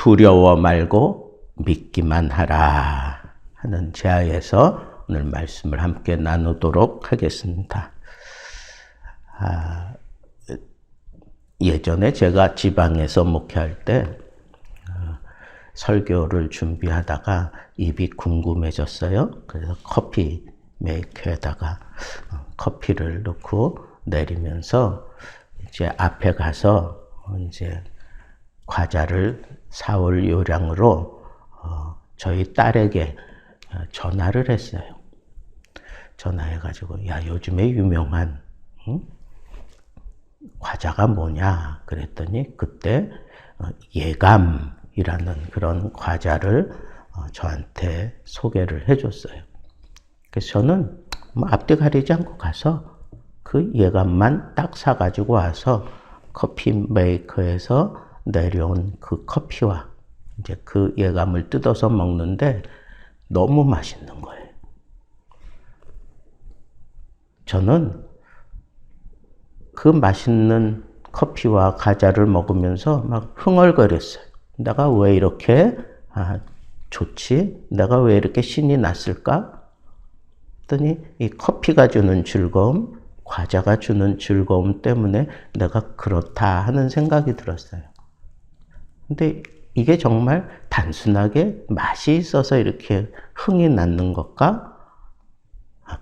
두려워 말고 믿기만 하라 하는 제하에서 오늘 말씀을 함께 나누도록 하겠습니다. 예전에 제가 지방에서 목회할 때 설교를 준비하다가 입이 궁금해졌어요. 그래서 커피 메이커에다가 커피를 넣고 내리면서 이제 앞에 가서 이제 과자를 사올 요량으로 저희 딸에게 전화를 했어요. 전화해가지고 야 요즘에 유명한 과자가 뭐냐 그랬더니 그때 예감이라는 그런 과자를 저한테 소개를 해줬어요. 그래서 저는 앞뒤 가리지 않고 가서 그 예감만 딱 사가지고 와서 커피 메이커에서 내려온 그 커피와 이제 그 예감을 뜯어서 먹는데 너무 맛있는 거예요. 저는 그 맛있는 커피와 과자를 먹으면서 막 흥얼거렸어요. 내가 왜 이렇게 좋지? 내가 왜 이렇게 신이 났을까? 했더니 이 커피가 주는 즐거움, 과자가 주는 즐거움 때문에 내가 그렇다 하는 생각이 들었어요. 근데 이게 정말 단순하게 맛이 있어서 이렇게 흥이 났는 것과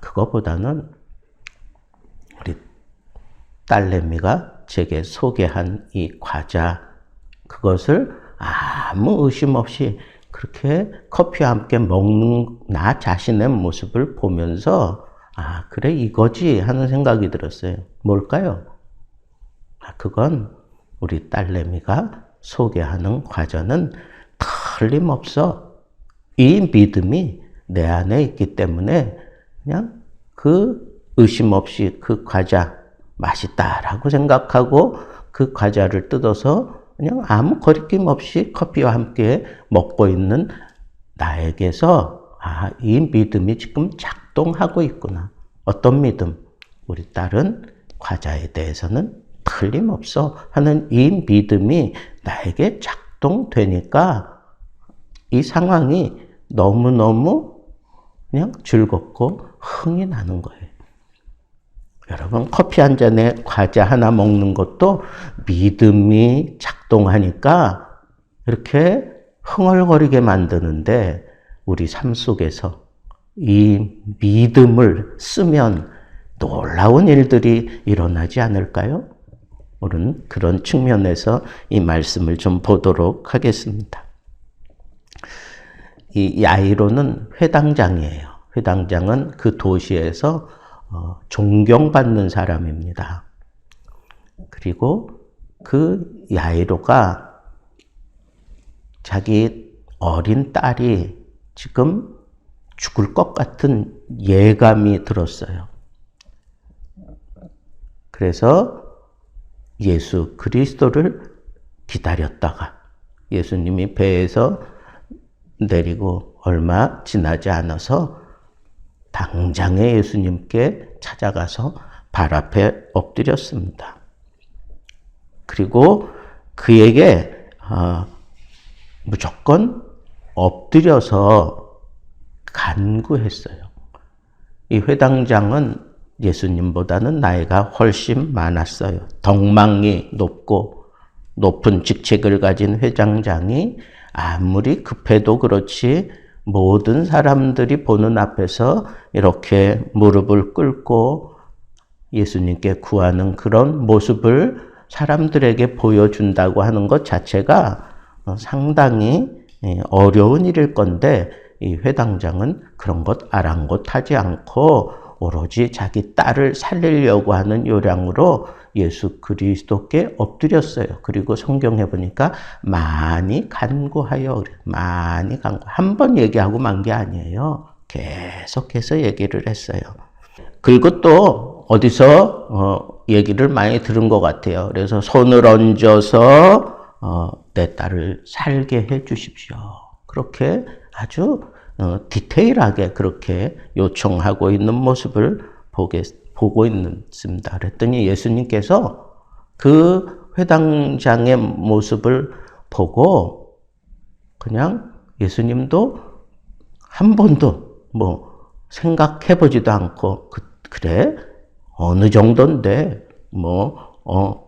그거보다는 우리 딸내미가 제게 소개한 이 과자, 그것을 아무 의심 없이 그렇게 커피와 함께 먹는 나 자신의 모습을 보면서 그래 이거지 하는 생각이 들었어요. 뭘까요? 그건 우리 딸내미가 소개하는 과자는 틀림없어 이 믿음이 내 안에 있기 때문에 그냥 그 의심 없이 그 과자 맛있다라고 생각하고 그 과자를 뜯어서 그냥 아무 거리낌 없이 커피와 함께 먹고 있는 나에게서 이 믿음이 지금 작동하고 있구나. 어떤 믿음? 우리 딸은 과자에 대해서는 틀림없어 하는 이 믿음이 나에게 작동되니까 이 상황이 너무너무 그냥 즐겁고 흥이 나는 거예요. 여러분 커피 한 잔에 과자 하나 먹는 것도 믿음이 작동하니까 이렇게 흥얼거리게 만드는데 우리 삶 속에서 이 믿음을 쓰면 놀라운 일들이 일어나지 않을까요? 오늘은 그런 측면에서 이 말씀을 좀 보도록 하겠습니다. 이 야이로는 회당장이에요. 회당장은 그 도시에서 존경받는 사람입니다. 그리고 그 야이로가 자기 어린 딸이 지금 죽을 것 같은 예감이 들었어요. 그래서 예수 그리스도를 기다렸다가 예수님이 배에서 내리고 얼마 지나지 않아서 당장에 예수님께 찾아가서 발 앞에 엎드렸습니다. 그리고 그에게 무조건 엎드려서 간구했어요. 이 회당장은 예수님보다는 나이가 훨씬 많았어요. 덕망이 높고 높은 직책을 가진 회당장이 아무리 급해도 그렇지 모든 사람들이 보는 앞에서 이렇게 무릎을 꿇고 예수님께 구하는 그런 모습을 사람들에게 보여준다고 하는 것 자체가 상당히 어려운 일일 건데 이 회당장은 그런 것 아랑곳하지 않고 오로지 자기 딸을 살리려고 하는 요량으로 예수 그리스도께 엎드렸어요. 그리고 성경에 보니까 많이 간구하여 많이 간구. 한 번 얘기하고 만 게 아니에요. 계속해서 얘기를 했어요. 그리고 또 어디서 얘기를 많이 들은 것 같아요. 그래서 손을 얹어서 내 딸을 살게 해 주십시오. 그렇게 아주 디테일하게 그렇게 요청하고 있는 모습을 보고 있습니다. 그랬더니 예수님께서 그 회당장의 모습을 보고 그냥 예수님도 한 번도 뭐 생각해보지도 않고 그래? 어느 정도인데 뭐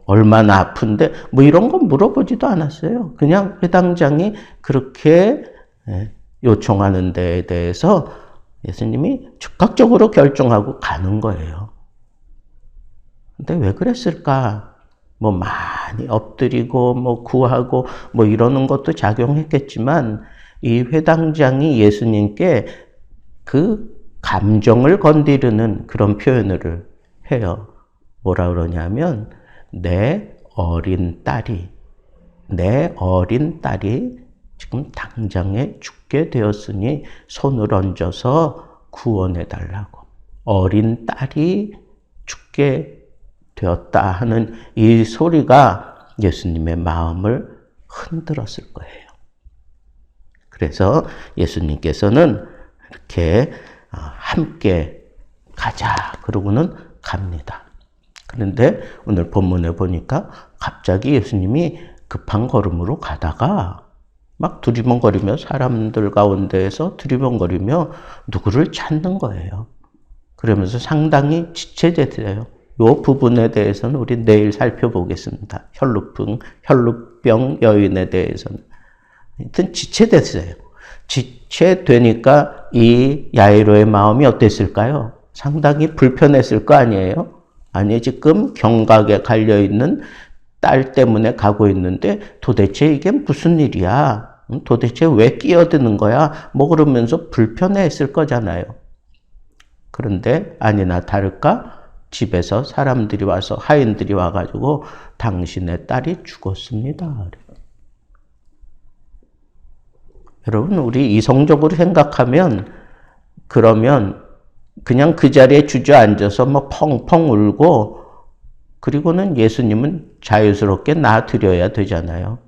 얼마나 아픈데 뭐 이런 거 물어보지도 않았어요. 그냥 회당장이 그렇게 요청하는 데에 대해서 예수님이 즉각적으로 결정하고 가는 거예요. 근데 왜 그랬을까? 뭐 많이 엎드리고 뭐 구하고 뭐 이러는 것도 작용했겠지만 이 회당장이 예수님께 그 감정을 건드리는 그런 표현을 해요. 뭐라 그러냐면 내 어린 딸이 지금 당장에 죽게 되었으니 손을 얹어서 구원해 달라고. 어린 딸이 죽게 되었다 하는 이 소리가 예수님의 마음을 흔들었을 거예요. 그래서 예수님께서는 이렇게 함께 가자 그러고는 갑니다. 그런데 오늘 본문에 보니까 갑자기 예수님이 급한 걸음으로 가다가 막 두리번거리며 사람들 가운데에서 두리번거리며 누구를 찾는 거예요. 그러면서 상당히 지체됐어요. 이 부분에 대해서는 우리 내일 살펴보겠습니다. 혈루병 여인에 대해서는. 하여튼 지체됐어요. 지체되니까 이 야이로의 마음이 어땠을까요? 상당히 불편했을 거 아니에요? 아니, 지금 경각에 갈려있는 딸 때문에 가고 있는데 도대체 이게 무슨 일이야? 도대체 왜 끼어드는 거야? 뭐 그러면서 불편해했을 거잖아요. 그런데 아니나 다를까? 집에서 사람들이 와서 하인들이 와가지고 당신의 딸이 죽었습니다. 여러분, 우리 이성적으로 생각하면 그러면 그냥 그 자리에 주저앉아서 뭐 펑펑 울고 그리고는 예수님은 자유스럽게 놔드려야 되잖아요.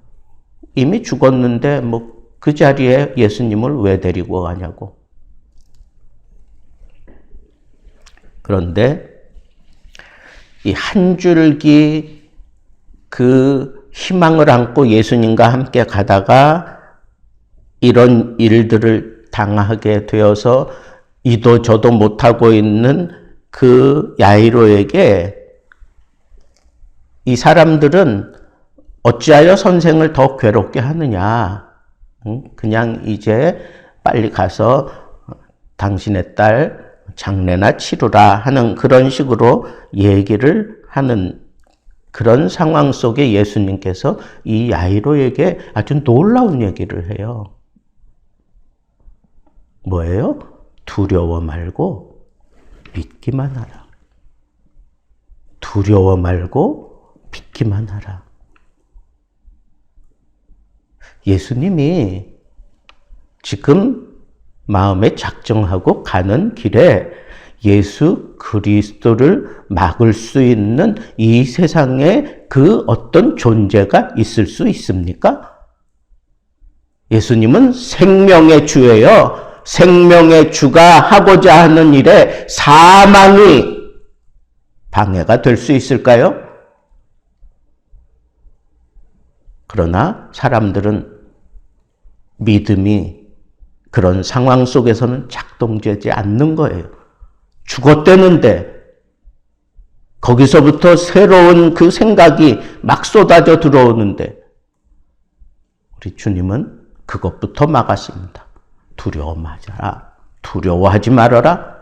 이미 죽었는데 뭐 그 자리에 예수님을 왜 데리고 가냐고. 그런데 이 한 줄기 그 희망을 안고 예수님과 함께 가다가 이런 일들을 당하게 되어서 이도 저도 못하고 있는 그 야이로에게 이 사람들은 어찌하여 선생을 더 괴롭게 하느냐. 그냥 이제 빨리 가서 당신의 딸 장례나 치르라 하는 그런 식으로 얘기를 하는 그런 상황 속에 예수님께서 이 야이로에게 아주 놀라운 얘기를 해요. 뭐예요? 두려워 말고 믿기만 하라. 두려워 말고 믿기만 하라. 예수님이 지금 마음에 작정하고 가는 길에 예수 그리스도를 막을 수 있는 이 세상에 그 어떤 존재가 있을 수 있습니까? 예수님은 생명의 주예요. 생명의 주가 하고자 하는 일에 사망이 방해가 될 수 있을까요? 그러나 사람들은 믿음이 그런 상황 속에서는 작동되지 않는 거예요. 죽었대는데 거기서부터 새로운 그 생각이 막 쏟아져 들어오는데 우리 주님은 그것부터 막았습니다. 두려워 마라. 두려워하지 말아라.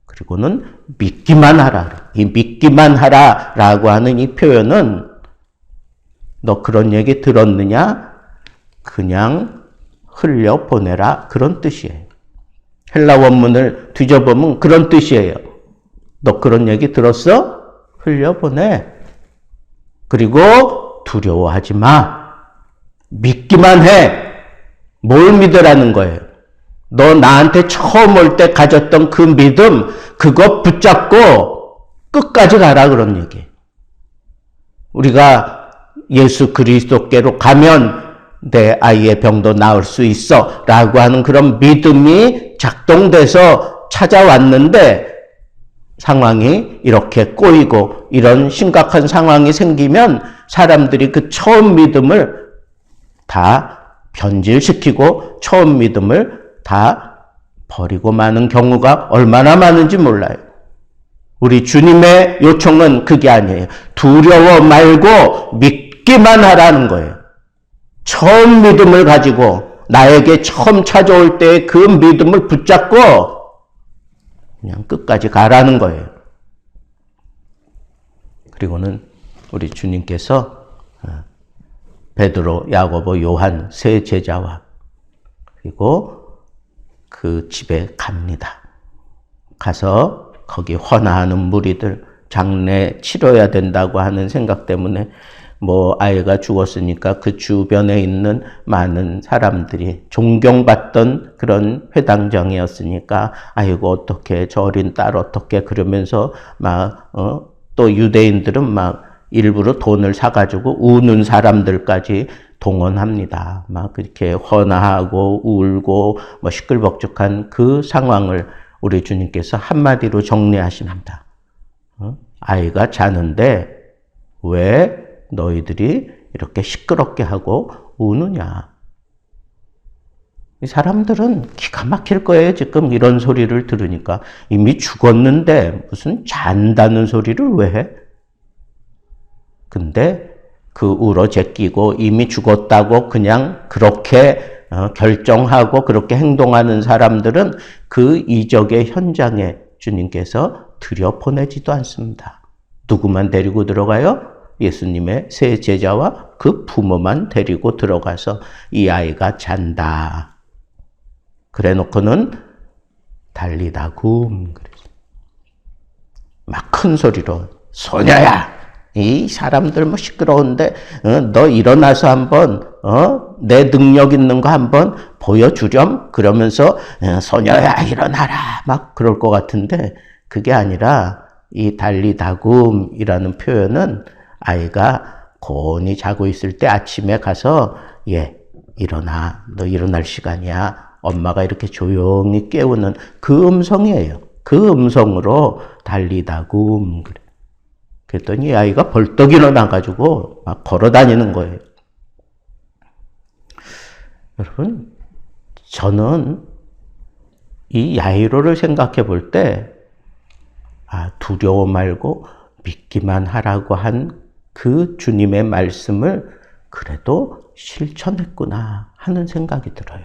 그리고는 믿기만 하라. 이 믿기만 하라라고 하는 이 표현은 너 그런 얘기 들었느냐? 그냥 흘려보내라. 그런 뜻이에요. 헬라 원문을 뒤져보면 그런 뜻이에요. 너 그런 얘기 들었어? 흘려보내. 그리고 두려워하지 마. 믿기만 해. 뭘 믿으라는 거예요? 너 나한테 처음 올 때 가졌던 그 믿음, 그거 붙잡고 끝까지 가라. 그런 얘기예요. 우리가 예수 그리스도께로 가면 내 아이의 병도 나을 수 있어 라고 하는 그런 믿음이 작동돼서 찾아왔는데 상황이 이렇게 꼬이고 이런 심각한 상황이 생기면 사람들이 그 처음 믿음을 다 변질시키고 처음 믿음을 다 버리고 마는 경우가 얼마나 많은지 몰라요. 우리 주님의 요청은 그게 아니에요. 두려워 말고 믿기만 하라는 거예요. 처음 믿음을 가지고 나에게 처음 찾아올 때 그 믿음을 붙잡고 그냥 끝까지 가라는 거예요. 그리고는 우리 주님께서 베드로, 야고보, 요한 세 제자와 그리고 그 집에 갑니다. 가서 거기 헌화하는 무리들, 장례 치러야 된다고 하는 생각 때문에 뭐 아이가 죽었으니까 그 주변에 있는 많은 사람들이 존경받던 그런 회당장이었으니까 아이고 어떻게 저 어린 딸 어떻게 그러면서 막 또 유대인들은 막 일부러 돈을 사가지고 우는 사람들까지 동원합니다. 막 그렇게 헌화하고 울고 뭐 시끌벅적한 그 상황을 우리 주님께서 한마디로 정리하십니다. 아이가 자는데 왜 너희들이 이렇게 시끄럽게 하고 우느냐. 이 사람들은 기가 막힐 거예요. 지금 이런 소리를 들으니까. 이미 죽었는데 무슨 잔다는 소리를 왜 해? 근데 그 울어 제끼고 이미 죽었다고 그냥 그렇게 결정하고 그렇게 행동하는 사람들은 그 이적의 현장에 주님께서 들여보내지도 않습니다. 누구만 데리고 들어가요? 예수님의 세 제자와 그 부모만 데리고 들어가서 이 아이가 잔다. 그래 놓고는 달리다굼. 막 큰 소리로 소녀야! 이 사람들 뭐 시끄러운데 너 일어나서 한번 내 능력 있는 거 한번 보여주렴. 그러면서 소녀야 일어나라. 막 그럴 것 같은데 그게 아니라 이 달리다굼이라는 표현은 아이가 곤히 자고 있을 때 아침에 가서 일어나. 너 일어날 시간이야. 엄마가 이렇게 조용히 깨우는 그 음성이에요. 그 음성으로 달리다굼. 그랬더니 이 아이가 벌떡 일어나가지고 막 걸어 다니는 거예요. 여러분, 저는 이 야이로를 생각해 볼 때, 두려워 말고 믿기만 하라고 한 그 주님의 말씀을 그래도 실천했구나 하는 생각이 들어요.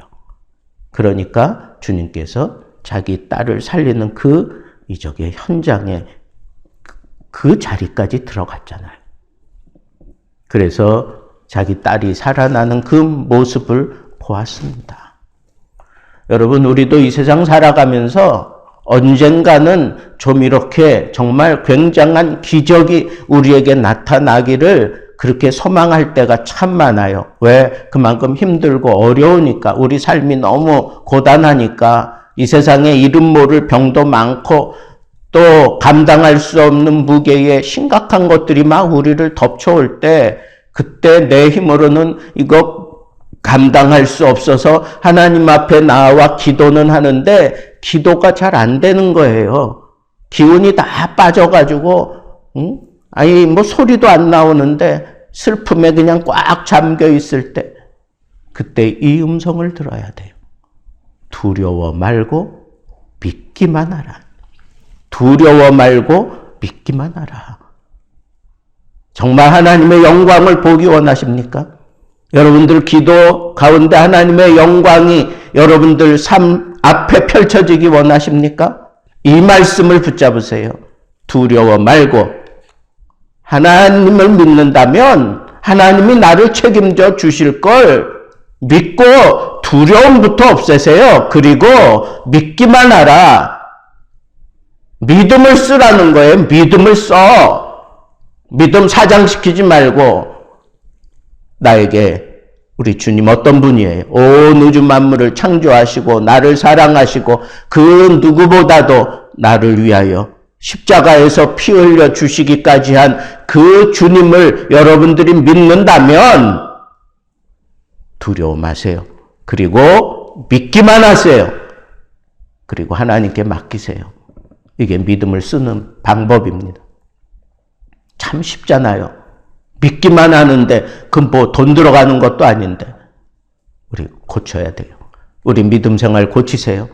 그러니까 주님께서 자기 딸을 살리는 그 이적의 현장에 그 자리까지 들어갔잖아요. 그래서 자기 딸이 살아나는 그 모습을 보았습니다. 여러분, 우리도 이 세상 살아가면서 언젠가는 좀 이렇게 정말 굉장한 기적이 우리에게 나타나기를 그렇게 소망할 때가 참 많아요. 왜? 그만큼 힘들고 어려우니까, 우리 삶이 너무 고단하니까, 이 세상에 이름 모를 병도 많고 또 감당할 수 없는 무게의 심각한 것들이 막 우리를 덮쳐올 때, 그때 내 힘으로는 이거 감당할 수 없어서 하나님 앞에 나와 기도는 하는데 기도가 잘 안 되는 거예요. 기운이 다 빠져가지고 뭐 소리도 안 나오는데 슬픔에 그냥 꽉 잠겨 있을 때, 그때 이 음성을 들어야 돼요. 두려워 말고 믿기만 하라. 두려워 말고 믿기만 하라. 정말 하나님의 영광을 보기 원하십니까? 여러분들 기도 가운데 하나님의 영광이 여러분들 삶 앞에 펼쳐지기 원하십니까? 이 말씀을 붙잡으세요. 두려워 말고 하나님을 믿는다면 하나님이 나를 책임져 주실 걸 믿고 두려움부터 없애세요. 그리고 믿기만 하라. 믿음을 쓰라는 거예요. 믿음을 써. 믿음 사장시키지 말고 나에게 우리 주님 어떤 분이에요? 온 우주 만물을 창조하시고 나를 사랑하시고 그 누구보다도 나를 위하여 십자가에서 피 흘려 주시기까지 한 그 주님을 여러분들이 믿는다면 두려워 마세요. 그리고 믿기만 하세요. 그리고 하나님께 맡기세요. 이게 믿음을 쓰는 방법입니다. 참 쉽잖아요. 믿기만 하는데 그 뭐 돈 들어가는 것도 아닌데 우리 고쳐야 돼요. 우리 믿음 생활 고치세요.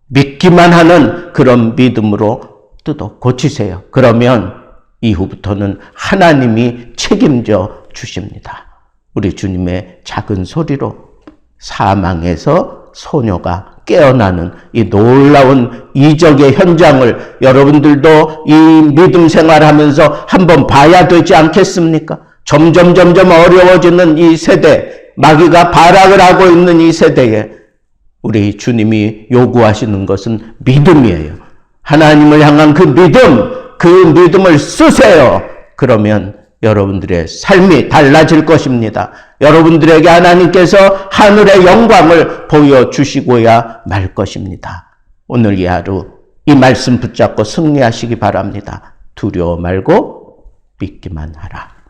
믿기만 하는 그런 믿음으로 뜯어 고치세요. 그러면 이후부터는 하나님이 책임져 주십니다. 우리 주님의 작은 소리로 사망에서 소녀가 깨어나는 이 놀라운 이적의 현장을 여러분들도 이 믿음 생활하면서 한번 봐야 되지 않겠습니까? 점점 어려워지는 이 세대, 마귀가 발악을 하고 있는 이 세대에 우리 주님이 요구하시는 것은 믿음이에요. 하나님을 향한 그 믿음을 쓰세요. 그러면 여러분들의 삶이 달라질 것입니다. 여러분들에게 하나님께서 하늘의 영광을 보여주시고야 말 것입니다. 오늘 이 하루 이 말씀 붙잡고 승리하시기 바랍니다. 두려워 말고 믿기만 하라.